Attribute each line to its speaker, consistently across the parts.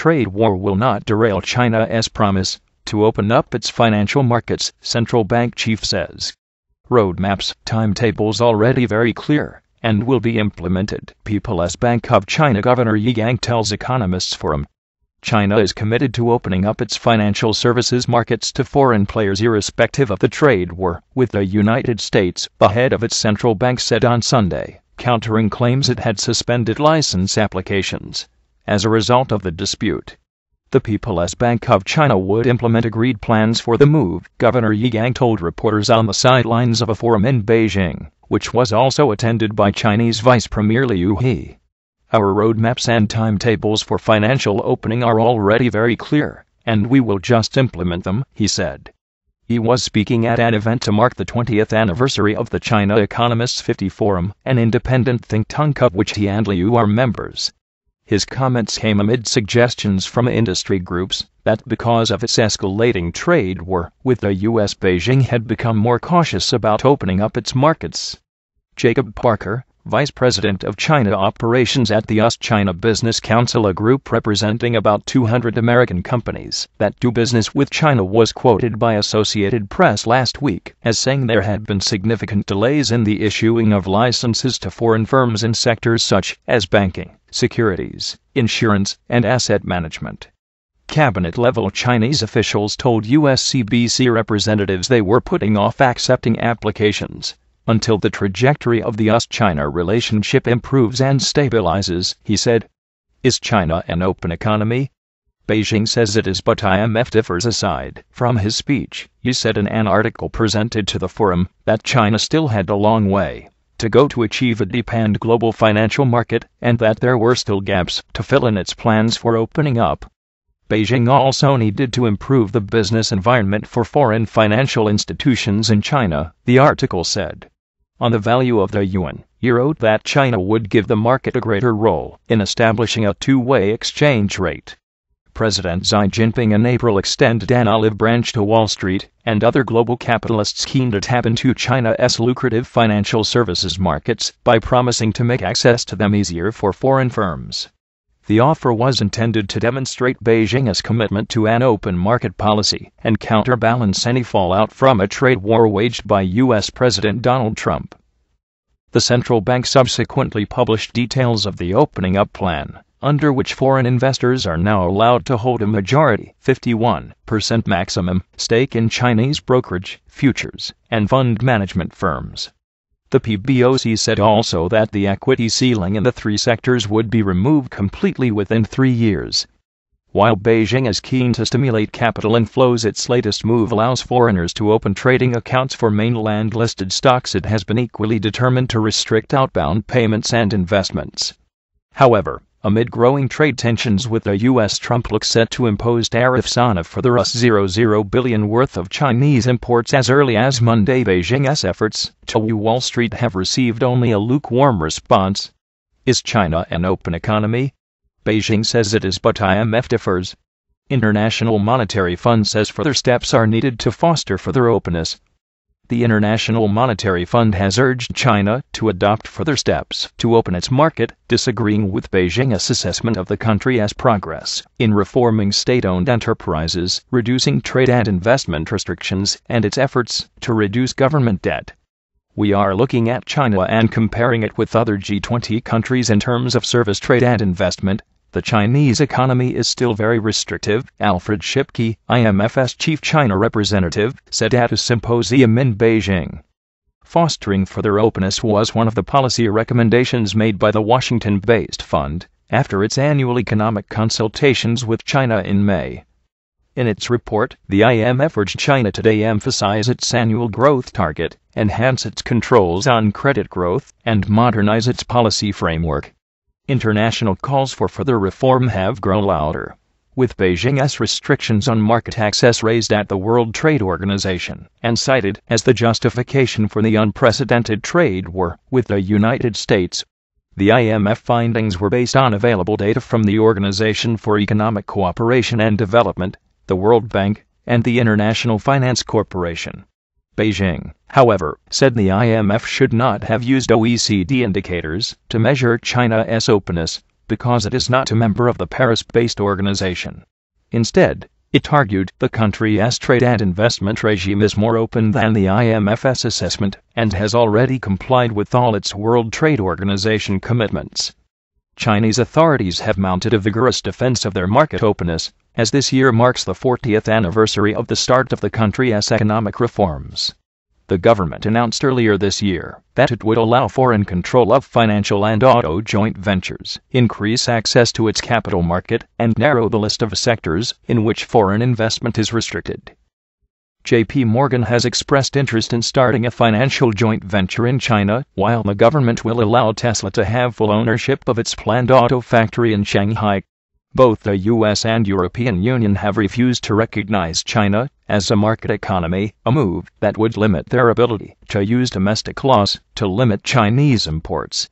Speaker 1: trade war will not derail China's promise to open up its financial markets, central bank chief says. Roadmaps, timetables already very clear, and will be implemented, People's Bank of China Governor Ye Yang tells Economists Forum. China is committed to opening up its financial services markets to foreign players irrespective of the trade war with the United States, the head of its central bank said on Sunday, countering claims it had suspended license applications as a result of the dispute. The People's Bank of China would implement agreed plans for the move, Governor Ye Yang told reporters on the sidelines of a forum in Beijing, which was also attended by Chinese Vice Premier Liu He. Our roadmaps and timetables for financial opening are already very clear, and we will just implement them, he said. He was speaking at an event to mark the 20th anniversary of the China Economists 50 Forum, an independent think tank of which he and Liu are members. His comments came amid suggestions from industry groups that because of its escalating trade war with the U.S., Beijing had become more cautious about opening up its markets. Jacob Parker, Vice President of China Operations at the US-China Business Council, a group representing about 200 American companies that do business with China, was quoted by Associated Press last week as saying there had been significant delays in the issuing of licenses to foreign firms in sectors such as banking, securities, insurance, and asset management. Cabinet-level Chinese officials told USCBC representatives they were putting off accepting applications until the trajectory of the US-China relationship improves and stabilizes, he said. Is China an open economy? Beijing says it is, but IMF differs. Aside from his speech, he said in an article presented to the forum that China still had a long way to go to achieve a deep and global financial market, and that there were still gaps to fill in its plans for opening up. Beijing also needed to improve the business environment for foreign financial institutions in China, the article said. On the value of the yuan, he wrote that China would give the market a greater role in establishing a two-way exchange rate. President Xi Jinping in April extended an olive branch to Wall Street and other global capitalists keen to tap into China's lucrative financial services markets by promising to make access to them easier for foreign firms. The offer was intended to demonstrate Beijing's commitment to an open market policy and counterbalance any fallout from a trade war waged by U.S. President Donald Trump. The central bank subsequently published details of the opening up plan, under which foreign investors are now allowed to hold a majority, 51% maximum, stake in Chinese brokerage, futures, and fund management firms. The PBOC said also that the equity ceiling in the three sectors would be removed completely within 3 years. While Beijing is keen to stimulate capital inflows, its latest move allows foreigners to open trading accounts for mainland-listed stocks. It has been equally determined to restrict outbound payments and investments. However, amid growing trade tensions with the U.S., Trump looks set to impose tariffs on a further $0 billion worth of Chinese imports as early as Monday. Beijing's efforts to woo Wall Street have received only a lukewarm response. Is China an open economy? Beijing says it is, but IMF differs. International Monetary Fund says further steps are needed to foster further openness. The International Monetary Fund has urged China to adopt further steps to open its market, disagreeing with Beijing's assessment of the country's progress in reforming state-owned enterprises, reducing trade and investment restrictions, and its efforts to reduce government debt. We are looking at China and comparing it with other G20 countries in terms of service trade and investment. The Chinese economy is still very restrictive, Alfred Shipke, IMF's chief China representative, said at a symposium in Beijing. Fostering further openness was one of the policy recommendations made by the Washington-based fund after its annual economic consultations with China in May. In its report, the IMF urged China to emphasize its annual growth target, enhance its controls on credit growth, and modernize its policy framework. International calls for further reform have grown louder, with Beijing's restrictions on market access raised at the World Trade Organization and cited as the justification for the unprecedented trade war with the United States. The IMF findings were based on available data from the Organization for Economic Cooperation and Development, the World Bank, and the International Finance Corporation. Beijing, however, said the IMF should not have used OECD indicators to measure China's openness, because it is not a member of the Paris-based organization. Instead, it argued the country's trade and investment regime is more open than the IMF's assessment and has already complied with all its World Trade Organization commitments. Chinese authorities have mounted a vigorous defense of their market openness, as this year marks the 40th anniversary of the start of the country's economic reforms. The government announced earlier this year that it would allow foreign control of financial and auto joint ventures, increase access to its capital market, and narrow the list of sectors in which foreign investment is restricted. J.P. Morgan has expressed interest in starting a financial joint venture in China, while the government will allow Tesla to have full ownership of its planned auto factory in Shanghai. Both the U.S. and European Union have refused to recognize China as a market economy, a move that would limit their ability to use domestic laws to limit Chinese imports.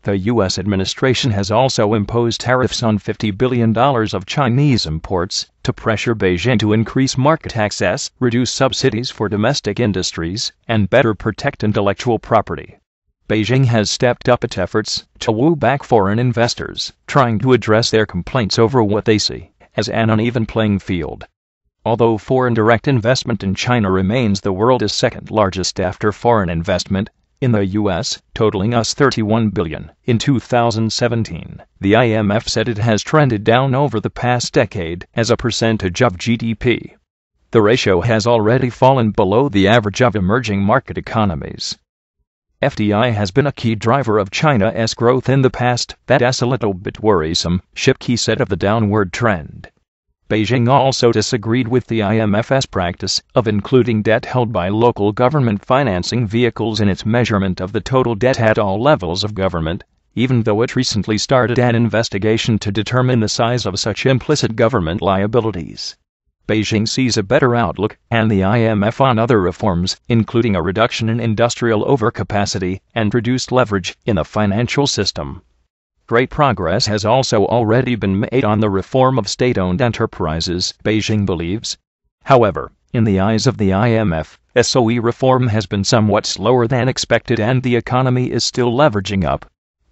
Speaker 1: The U.S. administration has also imposed tariffs on $50 billion of Chinese imports to pressure Beijing to increase market access, reduce subsidies for domestic industries, and better protect intellectual property. Beijing has stepped up its efforts to woo back foreign investors, trying to address their complaints over what they see as an uneven playing field. Although foreign direct investment in China remains the world's second largest after foreign investment in the U.S., totaling $31 billion in 2017, the IMF said it has trended down over the past decade as a percentage of GDP. The ratio has already fallen below the average of emerging market economies. FDI has been a key driver of China's growth in the past. That's a little bit worrisome, Shipkey said of the downward trend. Beijing also disagreed with the IMF's practice of including debt held by local government financing vehicles in its measurement of the total debt at all levels of government, even though it recently started an investigation to determine the size of such implicit government liabilities. Beijing sees a better outlook, and the IMF on other reforms, including a reduction in industrial overcapacity and reduced leverage in the financial system. Great progress has also already been made on the reform of state-owned enterprises, Beijing believes. However, in the eyes of the IMF, SOE reform has been somewhat slower than expected and the economy is still leveraging up.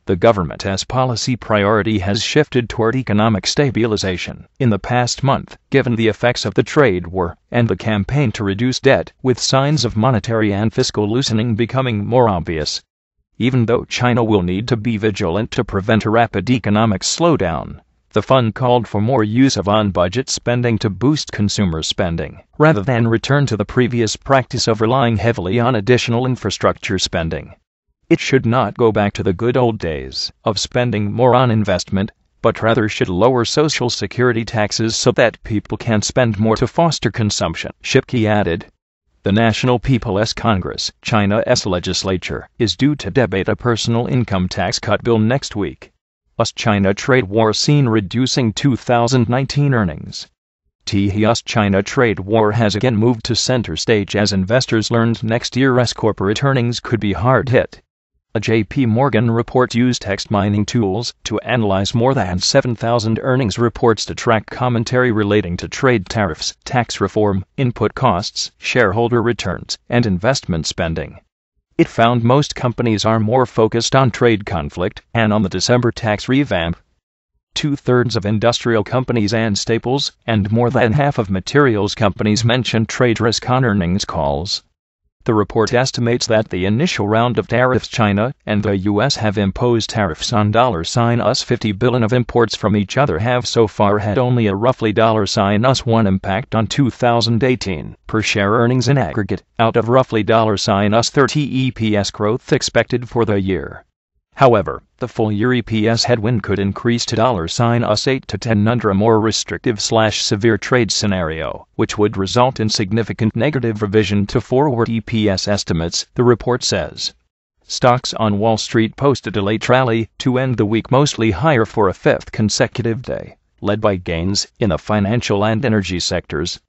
Speaker 1: The government's policy priority has shifted toward economic stabilization in the past month, given the effects of the trade war and the campaign to reduce debt, with signs of monetary and fiscal loosening becoming more obvious. Even though China will need to be vigilant to prevent a rapid economic slowdown, the fund called for more use of on-budget spending to boost consumer spending, rather than return to the previous practice of relying heavily on additional infrastructure spending. It should not go back to the good old days of spending more on investment, but rather should lower social security taxes so that people can spend more to foster consumption, Shipkey added. The National People's Congress, China's legislature, is due to debate a personal income tax cut bill next week. US-China trade war seen reducing 2019 earnings. The US-China trade war has again moved to center stage as investors learned next year's corporate earnings could be hard hit. A J.P. Morgan report used text mining tools to analyze more than 7,000 earnings reports to track commentary relating to trade tariffs, tax reform, input costs, shareholder returns, and investment spending. It found most companies are more focused on trade conflict and on the December tax revamp. 2/3 of industrial companies and staples, and more than half of materials companies mentioned trade risk on earnings calls. The report estimates that the initial round of tariffs China and the U.S. have imposed tariffs on $50 billion of imports from each other have so far had only a roughly $1 impact on 2018 per share earnings in aggregate, out of roughly $30 EPS growth expected for the year. However, the full-year EPS headwind could increase to $8 to $10 under a more restrictive/severe trade scenario, which would result in significant negative revision to forward EPS estimates, the report says. Stocks on Wall Street posted a late rally to end the week mostly higher for a fifth consecutive day, led by gains in the financial and energy sectors.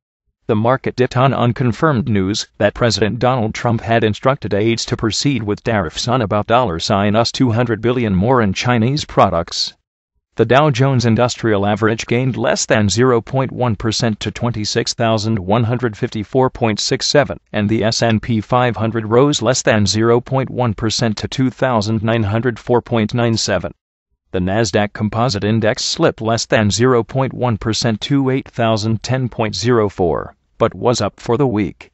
Speaker 1: The market dipped on unconfirmed news that President Donald Trump had instructed aides to proceed with tariffs on about $200 billion more in Chinese products. The Dow Jones Industrial Average gained less than 0.1% to 26,154.67, and the S&P 500 rose less than 0.1% to 2,904.97. The Nasdaq Composite Index slipped less than 0.1% to 8,010.04, but was up for the week.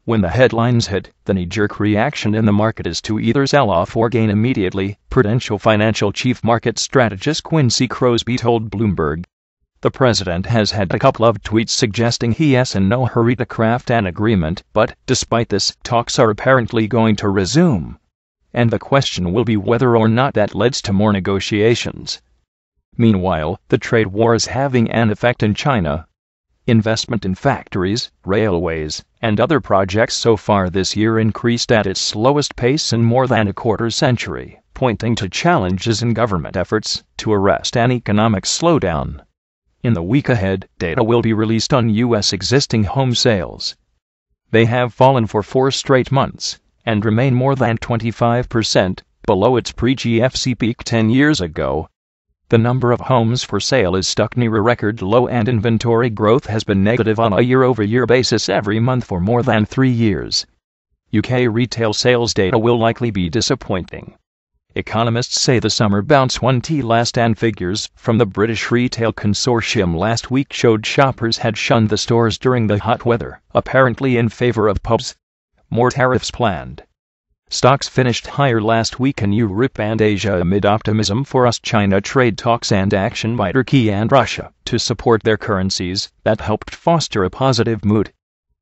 Speaker 1: When the headlines hit, the knee-jerk reaction in the market is to either sell off or gain immediately, Prudential Financial Chief Market Strategist Quincy Crosby told Bloomberg. The president has had a couple of tweets suggesting he is in no hurry to craft an agreement, but, despite this, talks are apparently going to resume. And the question will be whether or not that leads to more negotiations. Meanwhile, the trade war is having an effect in China. Investment in factories, railways, and other projects so far this year increased at its slowest pace in more than a quarter century, pointing to challenges in government efforts to arrest an economic slowdown. In the week ahead, data will be released on U.S. existing home sales. They have fallen for 4 straight months, and remain more than 25% below its pre-GFC peak 10 years ago. The number of homes for sale is stuck near a record low, and inventory growth has been negative on a year-over-year basis every month for more than 3 years. UK retail sales data will likely be disappointing. Economists say the summer bounce won't last, and figures from the British Retail Consortium last week showed shoppers had shunned the stores during the hot weather, apparently in favor of pubs. More tariffs planned. Stocks finished higher last week in Europe and Asia amid optimism for US-China trade talks and action by Turkey and Russia to support their currencies that helped foster a positive mood.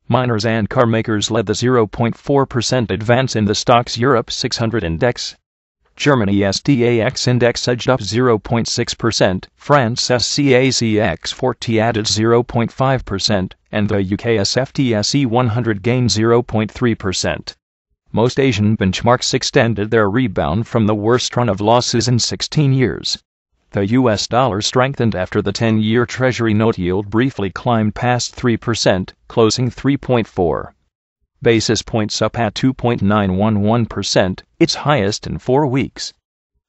Speaker 1: Miners and car makers led the 0.4% advance in the Stoxx Europe 600 index. Germany's DAX index edged up 0.6%, France's CAC 40 added 0.5%, and the UK's FTSE 100 gained 0.3%. Most Asian benchmarks extended their rebound from the worst run of losses in 16 years. The US dollar strengthened after the 10-year Treasury note yield briefly climbed past 3%, closing 3.4 basis points up at 2.911%, its highest in 4 weeks.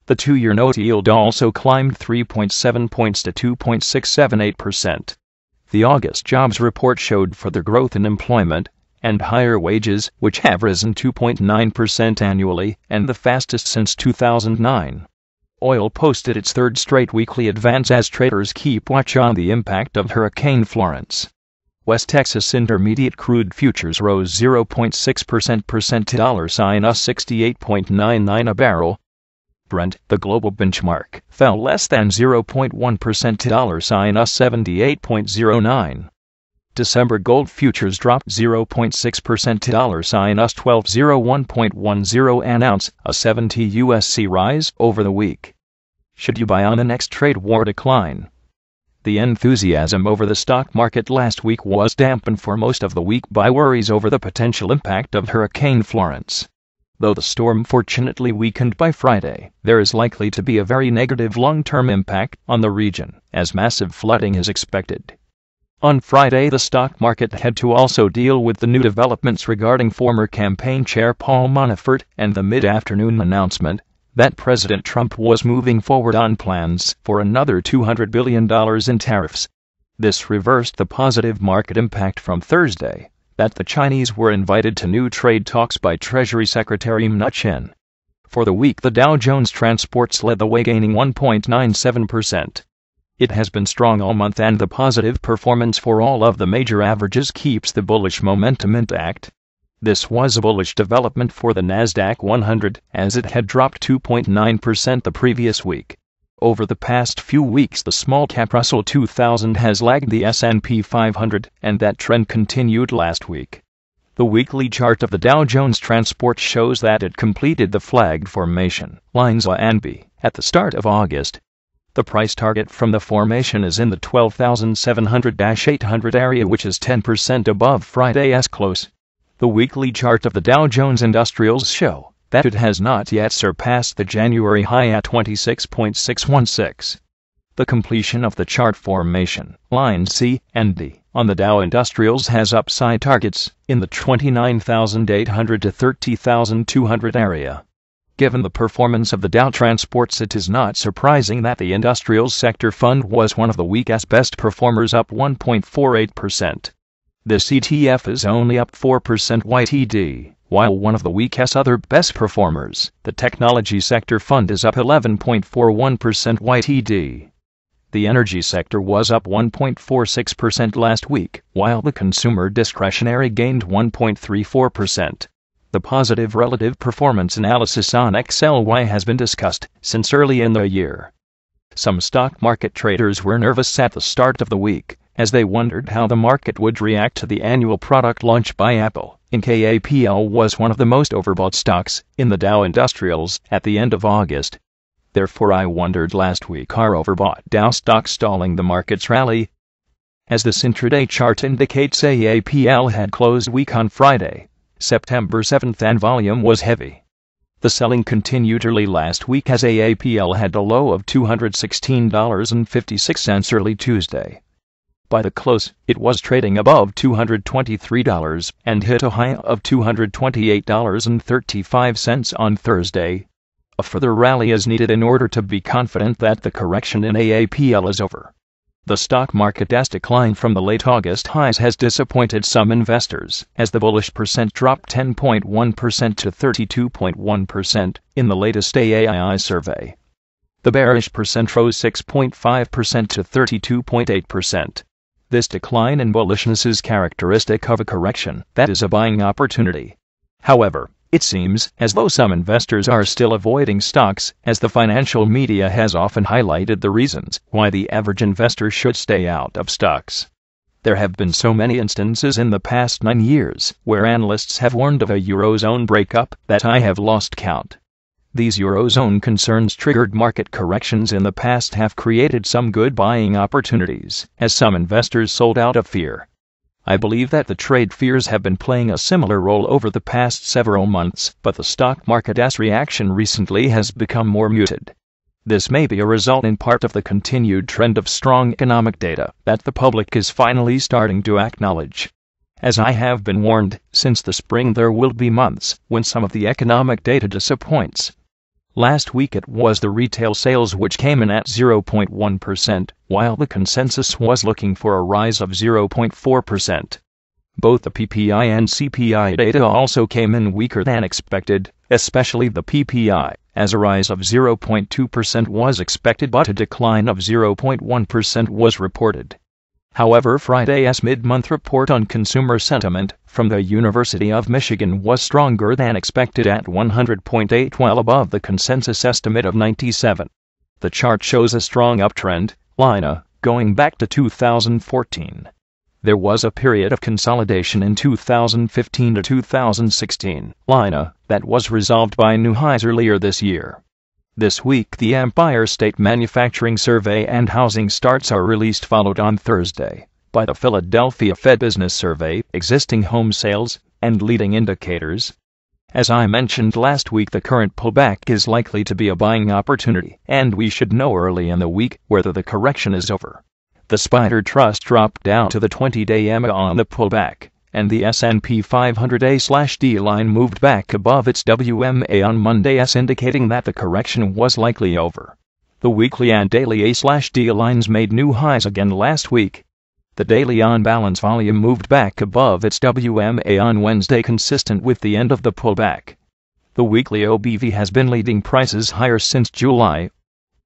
Speaker 1: The 2-year note yield also climbed 3.7 points to 2.678%. The August jobs report showed further growth in employment and higher wages, which have risen 2.9% annually, and the fastest since 2009. Oil posted its 3rd straight weekly advance as traders keep watch on the impact of Hurricane Florence. West Texas Intermediate crude futures rose 0.6% to $68.99 a barrel. Brent, the global benchmark, fell less than 0.1% to $78.09. December gold futures dropped 0.6% to $1201.10 an ounce, a $70 USD rise over the week. Should you buy on the next trade war decline? The enthusiasm over the stock market last week was dampened for most of the week by worries over the potential impact of Hurricane Florence. Though the storm fortunately weakened by Friday, there is likely to be a very negative long-term impact on the region, as massive flooding is expected. On Friday, the stock market had to also deal with the new developments regarding former campaign chair Paul Manafort and the mid-afternoon announcement that President Trump was moving forward on plans for another $200 billion in tariffs. This reversed the positive market impact from Thursday, that the Chinese were invited to new trade talks by Treasury Secretary Mnuchin. For the week, the Dow Jones Transports led the way, gaining 1.97%. It has been strong all month, and the positive performance for all of the major averages keeps the bullish momentum intact. This was a bullish development for the Nasdaq 100, as it had dropped 2.9% the previous week. Over the past few weeks, the small-cap Russell 2000 has lagged the S&P 500, and that trend continued last week. The weekly chart of the Dow Jones Transport shows that it completed the flagged formation, lines A and B, at the start of August. The price target from the formation is in the 12,700-800 area, which is 10% above Friday's close. The weekly chart of the Dow Jones Industrials show that it has not yet surpassed the January high at 26.616. The completion of the chart formation, lines C and D, on the Dow Industrials has upside targets in the 29,800 to 30,200 area. Given the performance of the Dow Transports, it is not surprising that the Industrials Sector Fund was one of the week's best performers, up 1.48%. This ETF is only up 4% YTD, while one of the week's other best performers, the technology sector fund, is up 11.41% YTD. The energy sector was up 1.46% last week, while the consumer discretionary gained 1.34%. The positive relative performance analysis on XLY has been discussed since early in the year. Some stock market traders were nervous at the start of the week, as they wondered how the market would react to the annual product launch by Apple. NKAPL was one of the most overbought stocks in the Dow Industrials at the end of August. Therefore, I wondered last week, are overbought Dow stocks stalling the market's rally? As this intraday chart indicates, AAPL had closed weak on Friday, September 7th, and volume was heavy. The selling continued early last week as AAPL had a low of $216.56 early Tuesday. By the close, it was trading above $223 and hit a high of $228.35 on Thursday. A further rally is needed in order to be confident that the correction in AAPL is over. The stock market's decline from the late August highs has disappointed some investors, as the bullish percent dropped 10.1% to 32.1% in the latest AAII survey. The bearish percent rose 6.5% to 32.8%. This decline in bullishness is characteristic of a correction that is a buying opportunity. However, it seems as though some investors are still avoiding stocks, as the financial media has often highlighted the reasons why the average investor should stay out of stocks. There have been so many instances in the past 9 years where analysts have warned of a Eurozone breakup that I have lost count. These Eurozone concerns triggered market corrections in the past have created some good buying opportunities, as some investors sold out of fear. I believe that the trade fears have been playing a similar role over the past several months, but the stock market's reaction recently has become more muted. This may be a result in part of the continued trend of strong economic data that the public is finally starting to acknowledge. As I have been warned, since the spring there will be months when some of the economic data disappoints. Last week it was the retail sales which came in at 0.1%, while the consensus was looking for a rise of 0.4%. Both the PPI and CPI data also came in weaker than expected, especially the PPI, as a rise of 0.2% was expected but a decline of 0.1% was reported. However, Friday's mid-month report on consumer sentiment from the University of Michigan was stronger than expected at 100.8, well above the consensus estimate of 97. The chart shows a strong uptrend line going back to 2014. There was a period of consolidation in 2015 to 2016 line that was resolved by new highs earlier this year. This week the Empire State Manufacturing Survey and housing starts are released, followed on Thursday by the Philadelphia Fed Business Survey, existing home sales, and leading indicators. As I mentioned last week, the current pullback is likely to be a buying opportunity, and we should know early in the week whether the correction is over. The Spider Trust dropped down to the 20-day EMA on the pullback, and the S&P 500 A/D line moved back above its WMA on Monday, indicating that the correction was likely over. The weekly and daily A/D lines made new highs again last week. The daily on-balance volume moved back above its WMA on Wednesday, consistent with the end of the pullback. The weekly OBV has been leading prices higher since July.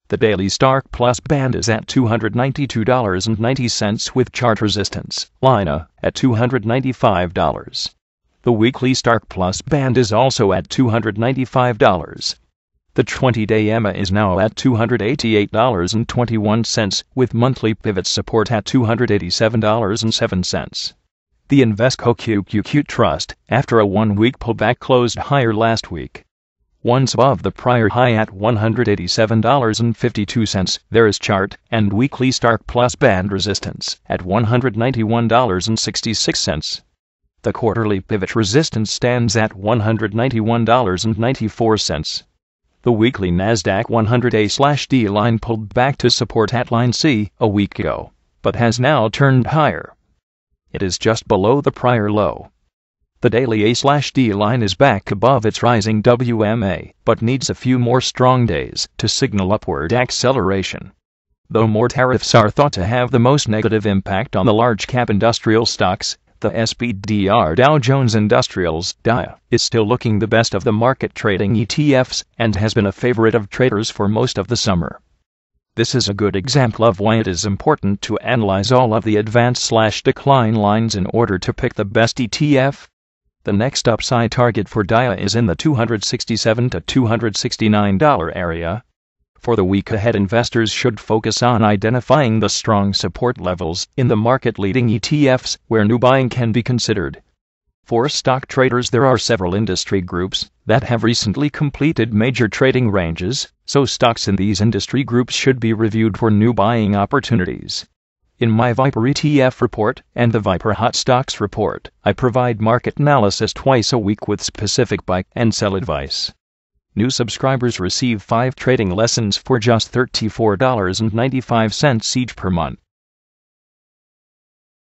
Speaker 1: The daily Stark Plus band is at $292.90 with chart resistance line at $295. The weekly Stark Plus band is also at $295. The 20-day EMA is now at $288.21 with monthly pivot support at $287.07. The Invesco QQQ Trust, after a one-week pullback, closed higher last week. Once above the prior high at $187.52, there is chart and weekly Stark Plus band resistance at $191.66. The quarterly pivot resistance stands at $191.94. The weekly Nasdaq 100 A/D line pulled back to support at line C a week ago, but has now turned higher. It is just below the prior low. The daily A/D line is back above its rising WMA, but needs a few more strong days to signal upward acceleration. Though more tariffs are thought to have the most negative impact on the large-cap industrial stocks, The SPDR Dow Jones Industrials (DIA) is still looking the best of the market trading ETFs and has been a favorite of traders for most of the summer. This is a good example of why it is important to analyze all of the advance/decline lines in order to pick the best ETF. The next upside target for DIA is in the $267 to $269 area. For the week ahead, investors should focus on identifying the strong support levels in the market-leading ETFs where new buying can be considered. For stock traders, there are several industry groups that have recently completed major trading ranges, so stocks in these industry groups should be reviewed for new buying opportunities. In my Viper ETF report and the Viper Hot Stocks report, I provide market analysis twice a week with specific buy and sell advice. New subscribers receive 5 trading lessons for just $34.95 each per month.